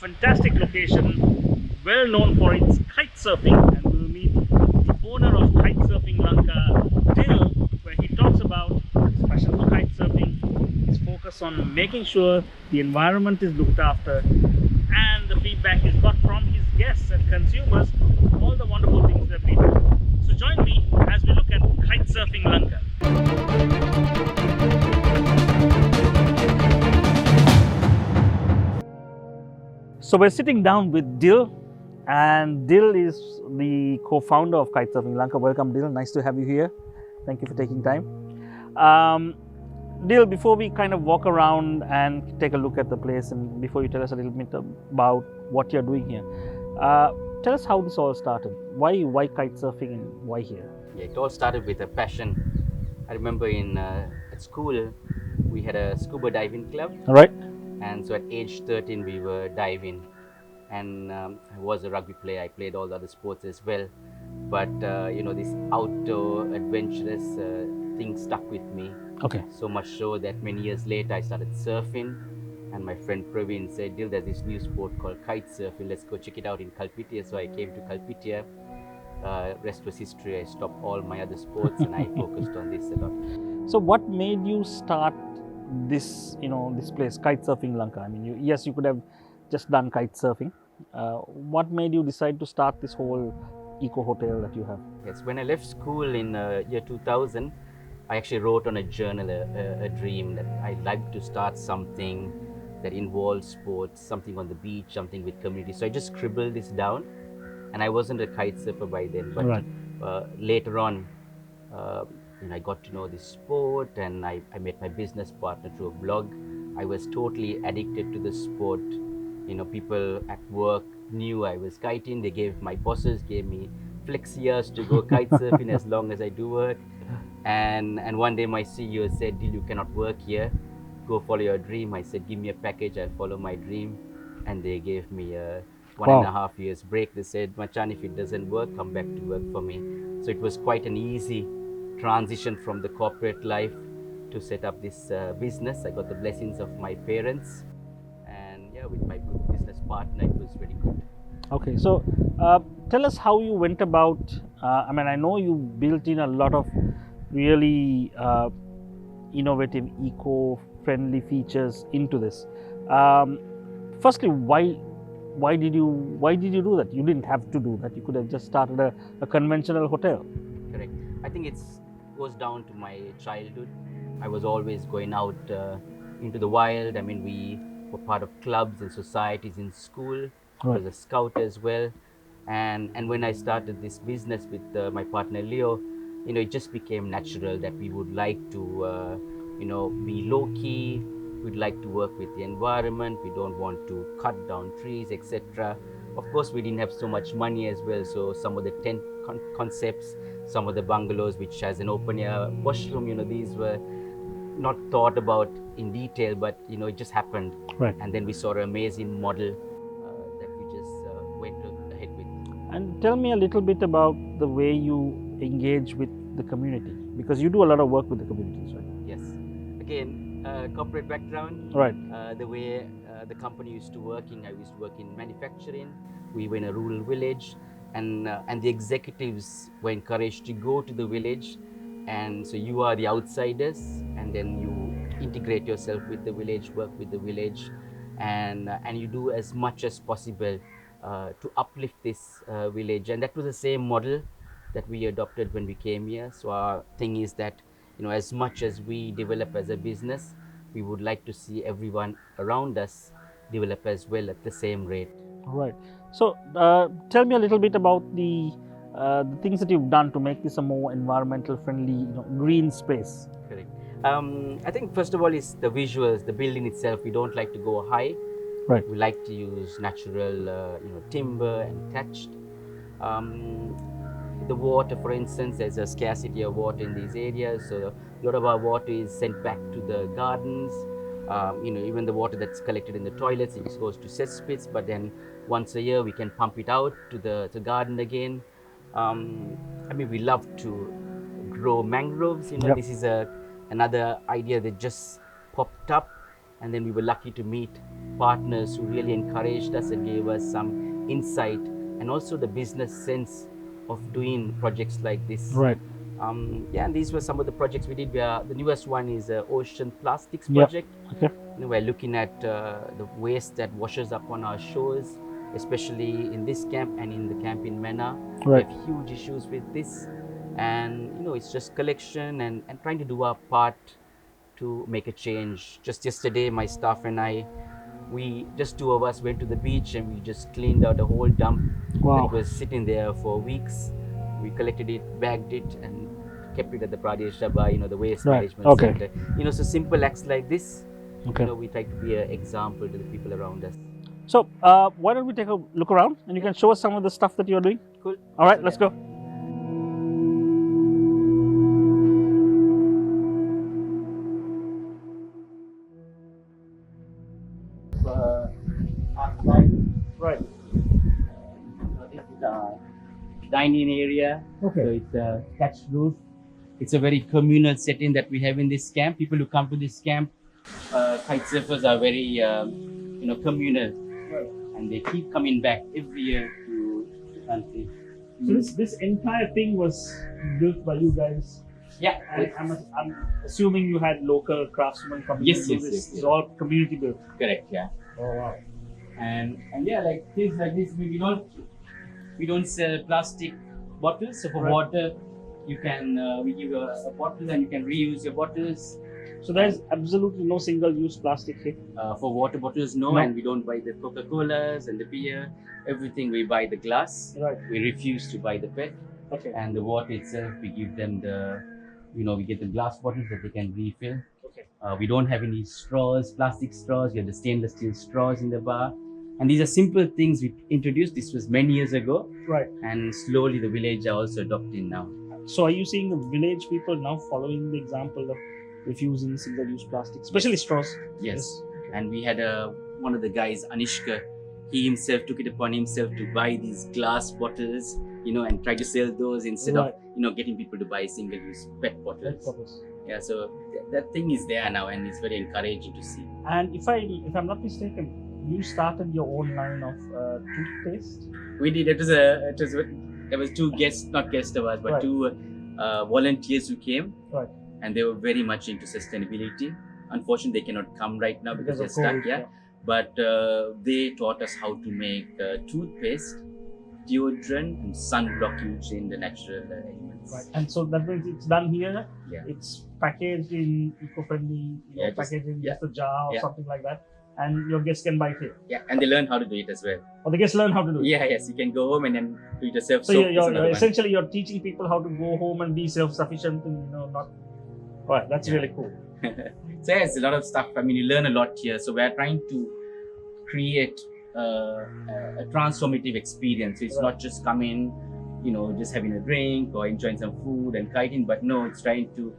fantastic location, well known for its kite surfing, and we'll meet the owner of Kitesurfing Lanka, Dil, where he talks about his passion for kite surfing, his focus on making sure the environment is looked after, and the feedback he's got from his guests and consumers, all the wonderful things that we do. So join me as we look at Kitesurfing Lanka. So we're sitting down with Dil, and Dil is the co-founder of Kitesurfing Lanka. Welcome, Dil. Nice to have you here. Thank you for taking time. Dil, before we kind of walk around and take a look at the place, and before you tell us a little bit about what you're doing here, tell us how this all started. Why kitesurfing and why here? Yeah, it all started with a passion. I remember at school, we had a scuba diving club. All right. And so at age 13, we were diving. And I was a rugby player. I played all the other sports as well. But, this outdoor adventurous thing stuck with me. Okay. So much so that many years later, I started surfing. And my friend Praveen said, Dil, there's this new sport called kite surfing. Let's go check it out in Kalpitia. So I came to Kalpitia. Rest was history. I stopped all my other sports and I focused on this a lot. So what made you start this place, Kitesurfing Lanka? I mean, you could have just done kite surfing. What made you decide to start this whole eco hotel that you have? Yes, when I left school in year 2000, I actually wrote on a journal a dream that I'd like to start something that involves sports, something on the beach, something with community. So I just scribbled this down, and I wasn't a kite surfer by then, but right. Later on, I got to know this sport, and I met my business partner through a blog. I was totally addicted to the sport. People at work knew I was kiting. My bosses gave me flex years to go kite surfing as long as I do work. And one day my CEO said, Dil, you cannot work here. Go follow your dream. I said, give me a package, I'll follow my dream. And they gave me a 1.5 years break. They said, Machan, if it doesn't work, come back to work for me. So it was quite an easy transition from the corporate life to set up this business. I got the blessings of my parents, and with my good business partner, it was very good. Okay, so tell us how you went about. I know you built in a lot of really innovative, eco-friendly features into this. Firstly, why did you do that? You didn't have to do that. You could have just started a conventional hotel. Correct. I think it goes down to my childhood. I was always going out into the wild. I mean, we were part of clubs and societies in school. Right. I was a scout as well. And when I started this business with my partner Leo, it just became natural that we would like to, be low-key. We'd like to work with the environment. We don't want to cut down trees, etc. Of course, we didn't have so much money as well. So some of the tent concepts, some of the bungalows which has an open-air washroom, these were not thought about in detail, but it just happened. Right. And then we saw an amazing model that we just went ahead with. And tell me a little bit about the way you engage with the community, because you do a lot of work with the communities, right? Yes. Again, corporate background. Right. The way the company used to work I used to work in manufacturing. We were in a rural village, and the executives were encouraged to go to the village, and so you are the outsiders, and then you integrate yourself with the village, work with the village, and you do as much as possible to uplift this village. And that was the same model that we adopted when we came here. So our thing is that as much as we develop as a business, we would like to see everyone around us develop as well at the same rate. Right. So tell me a little bit about the things that you've done to make this a more environmental friendly, green space. Correct. I think first of all is the visuals, the building itself. We don't like to go high. Right. We like to use natural, timber and thatched. The water, for instance, there's a scarcity of water in these areas, so a lot of our water is sent back to the gardens. Even the water that's collected in the toilets, it goes to cesspits, but then once a year we can pump it out to the garden again. We love to grow mangroves. Yep. This is another idea that just popped up, And then we were lucky to meet partners who really encouraged us and gave us some insight and also the business sense of doing projects like this. Right. Yeah, and these were some of the projects we did. The newest one is Ocean Plastics Yep. Project. Okay. We're looking at the waste that washes up on our shores, especially in this camp and in the camp in Mena. Right. We have huge issues with this, and it's just collection and trying to do our part to make a change. Just yesterday, my staff and I, just two of us went to the beach and we just cleaned out a whole dump Wow. that was sitting there for weeks. We collected it, bagged it, and kept it at the Pradesh Sabha, the waste Right. management Okay. center. So simple acts like this, Okay. we try to be an example to the people around us. So why don't we take a look around and you can show us some of the stuff that you're doing? Cool. All right, let's go. Right. This is our dining area. Okay. So it's a thatched roof. It's a very communal setting that we have in this camp. People who come to this camp, kite surfers are very, communal, Right. and they keep coming back every year to Sanith. So this entire thing was built by you guys. Yeah. And I'm assuming you had local craftsmen coming. Yes, to do yes, this. yes, yes. It's all community built. Correct. Yeah. Oh wow. And yeah, like things like this, we don't sell plastic bottles. So for Right. water, you can we give you a bottle and you can reuse your bottles. So there's absolutely no single-use plastic here. For water bottles, no, and we don't buy the Coca-Colas and the beer. Everything we buy the glass. Right. We refuse to buy the PET. Okay. And the water itself, we give them we get the glass bottles that they can refill. Okay. We don't have any straws, plastic straws. We have the stainless steel straws in the bar. And these are simple things we introduced. This was many years ago. Right. And slowly the village are also adopting now. So are you seeing the village people now following the example of refusing single-use plastic, especially straws? Yes. And we had one of the guys, Anishka, he himself took it upon himself to buy these glass bottles, and try to sell those instead Right. of, getting people to buy single-use PET bottles. That purpose. Yeah, so that thing is there now and it's very encouraging to see. And if I'm not mistaken, you started your own line of toothpaste. We did. There was two guests, not guests of ours, but Right. two volunteers who came. Right. And they were very much into sustainability. Unfortunately, they cannot come right now because they're of stuck. COVID, Yeah. But they taught us how to make toothpaste, deodorant, and sunblock using the natural elements. Right. And so that means it's done here. Yeah. It's packaged in eco-friendly, packaged in just a jar or something like that. And your guests can buy it here. Yeah, and they learn how to do it as well. Or the guests learn how to do it. Yeah, yes, you can go home and then do it yourself. So you're essentially you're teaching people how to go home and be self-sufficient and not. Right, that's really cool. So yeah, it's a lot of stuff. I mean, you learn a lot here. So we're trying to create a transformative experience. So it's not just coming, just having a drink or enjoying some food and kiting, but no, it's trying to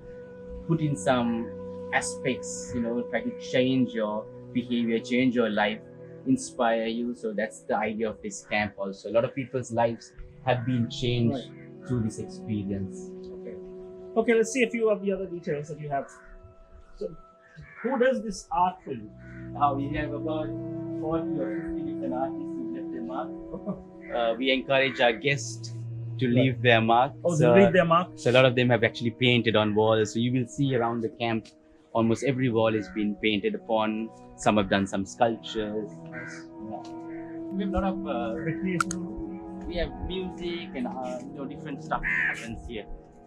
put in some aspects, try to change your behavior, change your life, inspire you. So that's the idea of this camp also. A lot of people's lives have been changed through this experience. Okay, let's see a few of the other details that you have. So, who does this art for you? We have about 40 or 50 different artists who left their mark. We encourage our guests to leave their mark. Oh, they leave their mark? So a lot of them have actually painted on walls. So you will see around the camp, almost every wall has been painted upon. Some have done some sculptures. Nice. Yeah. We have a lot of recreational. We have music and different stuff happens here.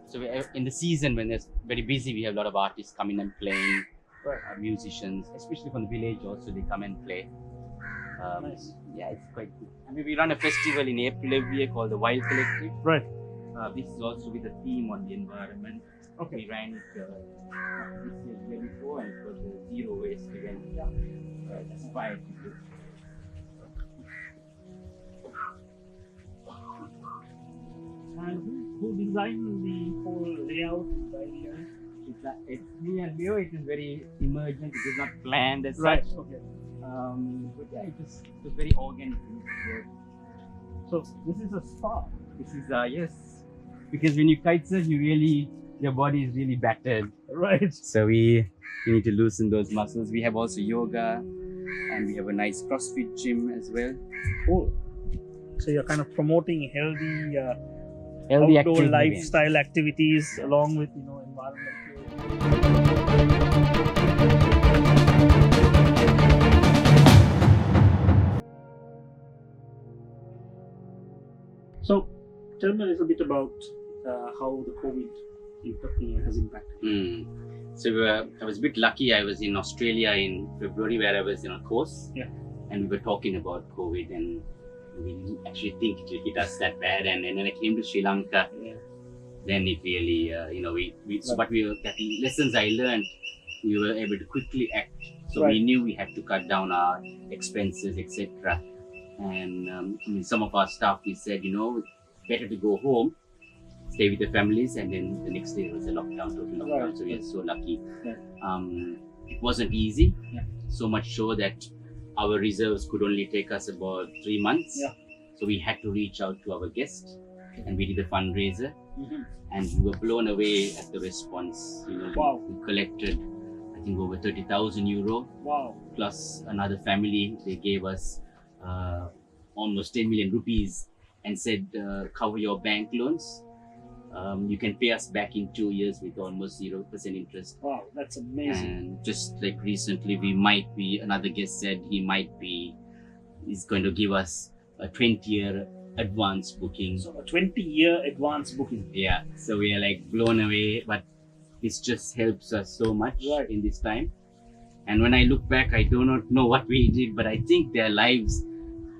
So in the season when it's very busy, we have a lot of artists coming and playing. Musicians, especially from the village, also they come and play. Nice. Yeah, it's quite good. I mean, we run a festival in April every year called the Wild Collective. Right. This is also with a theme on the environment. Okay. We ran it this year before, and it was the zero waste event. That's quite good. And who designed the whole layout and the idea? It's me and Leo. It is very emergent. It is not planned as Right. such. Okay. But yeah, it was very organic. So this is a spa. This is yes, because when you kite surf, you really your body is really battered. Right. So we need to loosen those muscles. We have also yoga, and we have a nice CrossFit gym as well. Cool. So you're kind of promoting healthy Healthy outdoor active living. lifestyle activities along with environmental. So tell me a little bit about how the COVID has impacted. So I was a bit lucky. I was in Australia in February where I was in a course, and we were talking about COVID, and we didn't actually think it would hit us that bad. And then when I came to Sri Lanka, then it really, the lessons I learned, we were able to quickly act. So we knew we had to cut down our expenses, etc. And some of our staff, we said, better to go home, stay with the families, and then the next day was a lockdown, total lockdown. So we are so lucky. It wasn't easy, so much so that our reserves could only take us about 3 months. So we had to reach out to our guests, and we did a fundraiser, and we were blown away at the response. We collected, I think, over 30,000 euro. Plus another family, they gave us almost 10 million rupees and said, cover your bank loans. You can pay us back in 2 years with almost 0% interest. Wow, that's amazing. And just like recently, another guest said he's going to give us a 20-year advance booking. So a 20-year advance booking. Yeah, so we are like blown away, but this just helps us so much in this time. And when I look back, I do not know what we did, but I think their lives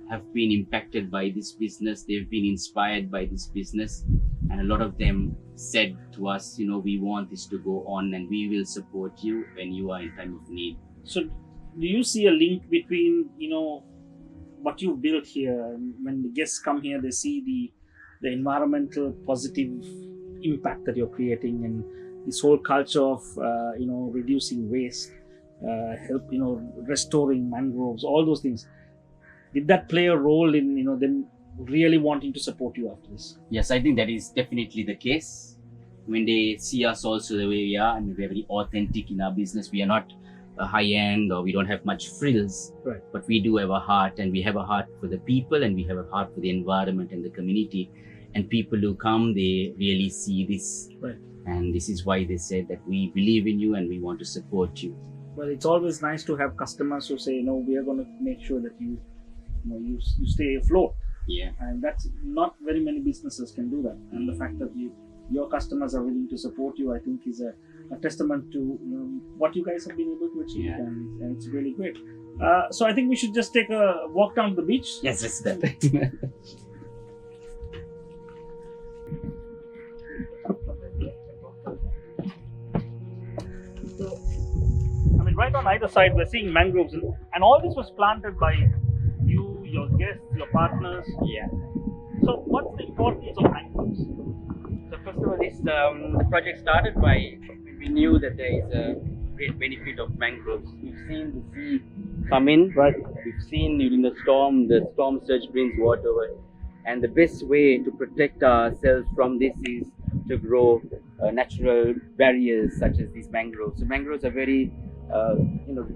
have been impacted by this business. They've been inspired by this business. And a lot of them said to us, we want this to go on and we will support you when you are in time of need. So do you see a link between, what you've built here, and when the guests come here, they see the environmental positive impact that you're creating, and this whole culture of, reducing waste, restoring mangroves, all those things. Did that play a role in, them really wanting to support you after this? Yes, I think that is definitely the case. When they see us also the way we are, we're very authentic in our business. We are not high end, or we don't have much frills, but we do have a heart, and we have a heart for the people, and we have a heart for the environment and the community. And people who come, they really see this. And this is why they said that we believe in you and we want to support you. Well, it's always nice to have customers who say, we are going to make sure that you stay afloat. Yeah. And that's not very many businesses can do that. And the fact that your customers are willing to support you, I think, is a testament to what you guys have been able to achieve, and it's really great. So I think we should just take a walk down to the beach. Yes, that's that. So, right on either side, we're seeing mangroves, and all this was planted by you, your guests, your partners. Yeah. So what's the importance of mangroves? So first of all, this project started by, we knew that there is a great benefit of mangroves. We've seen the sea come in. We've seen during the storm surge brings water over. And the best way to protect ourselves from this is to grow natural barriers such as these mangroves. So mangroves are very,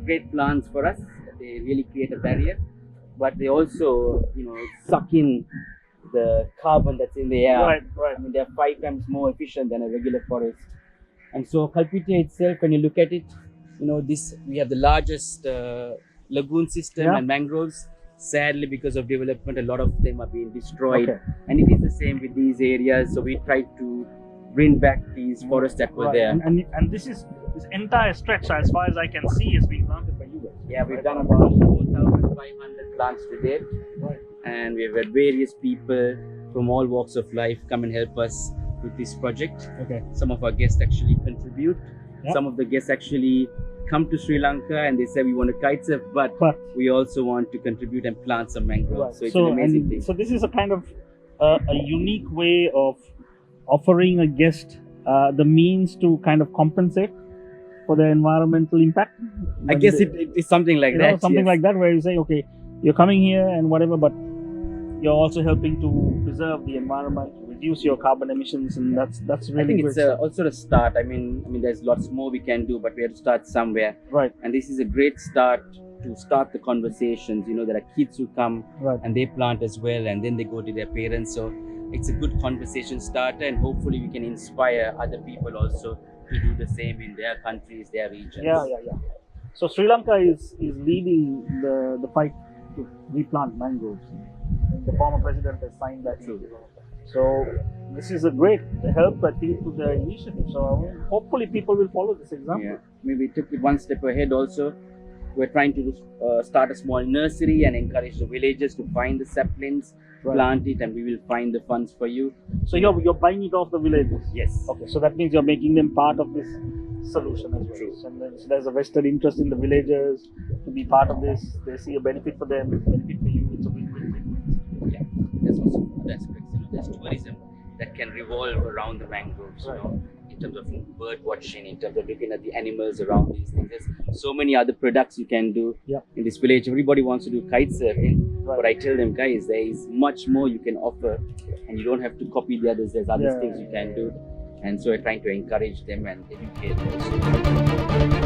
great plants for us. They really create a barrier, but they also, suck in the carbon that's in the air. They're 5 times more efficient than a regular forest. And so Kalpite itself, when you look at it, we have the largest lagoon system and mangroves. Sadly, because of development, a lot of them are being destroyed. And it is the same with these areas. So we tried to bring back these forests that were there. And this entire stretch, as far as I can see, has been planted by you guys. Yeah, we've done about 4,500 plants to date. And we've had various people from all walks of life come and help us with this project. Some of our guests actually contribute. Some of the guests actually come to Sri Lanka and they say we want to kite surf, but we also want to contribute and plant some mangroves. So it's an amazing thing. So this is a kind of a unique way of offering a guest the means to kind of compensate for the environmental impact. I guess it is something like that. Something like that, where you say, okay, you're coming here and whatever, but you're also helping to preserve the environment, reduce your carbon emissions, and that's really I think great it's stuff. also a start. I mean, there's lots more we can do, but we have to start somewhere. Right. And this is a great start to start the conversations. There are kids who come Right. and they plant as well, and then they go to their parents. So it's a good conversation starter, and hopefully we can inspire other people also to do the same in their countries, their regions. Yeah. So Sri Lanka is leading the fight to replant mangroves. The former president has signed that. True. So this is a great help, I think, to the initiative. So hopefully people will follow this example. Yeah, maybe took it one step ahead also. We're trying to start a small nursery and encourage the villagers to find the saplings, Right. plant it, and we will find the funds for you. So you're buying it off the villages? Yes. Okay, so that means you're making them part of this solution as well. True. And then, so there's a vested interest in the villagers to be part of this. They see a benefit for them, benefit for you. It's a win-win-win. Yeah. There's also other aspects. There's tourism that can revolve around the mangroves. Right. In terms of bird watching, in terms of looking at the animals around these things. There's so many other products you can do in this village. Everybody wants to do kite surfing, but I tell them, guys, there is much more you can offer, and you don't have to copy the others. There's other things you can do, and so we're trying to encourage them and educate also.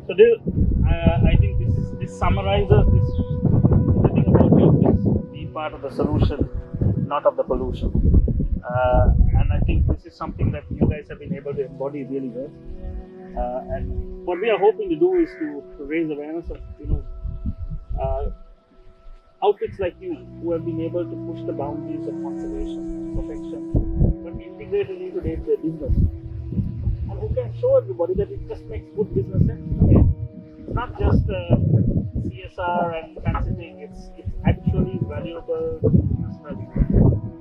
So I think this summarizes everything about your business. Be part of the solution, not of the pollution. And I think this is something that you guys have been able to embody really well. And what we are hoping to do is to raise awareness of outfits like you who have been able to push the boundaries of conservation, protection, but integrated into their business. And who can show everybody that it just makes good business sense. It's not just CSR and fancy thing, it's actually valuable business value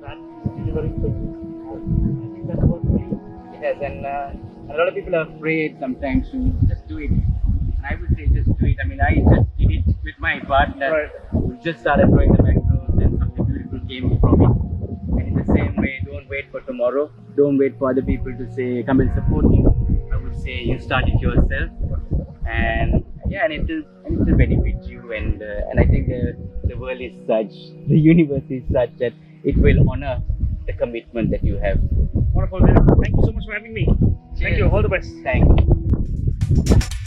that is delivering for you. I think that's what we do. Yes, and a lot of people are afraid sometimes to just do it. And I would say just do it. I mean, I just did it with my partner. Right. We just started growing the mangroves and something beautiful came from it. And in the same way, don't wait for tomorrow. Don't wait for other people to say, come and support you. I would say you start it yourself. And yeah, and it will benefit you. And I think the world is such, the universe is such that it will honor the commitment that you have. Wonderful. Thank you so much for having me. Thank you. All the best. Thank you.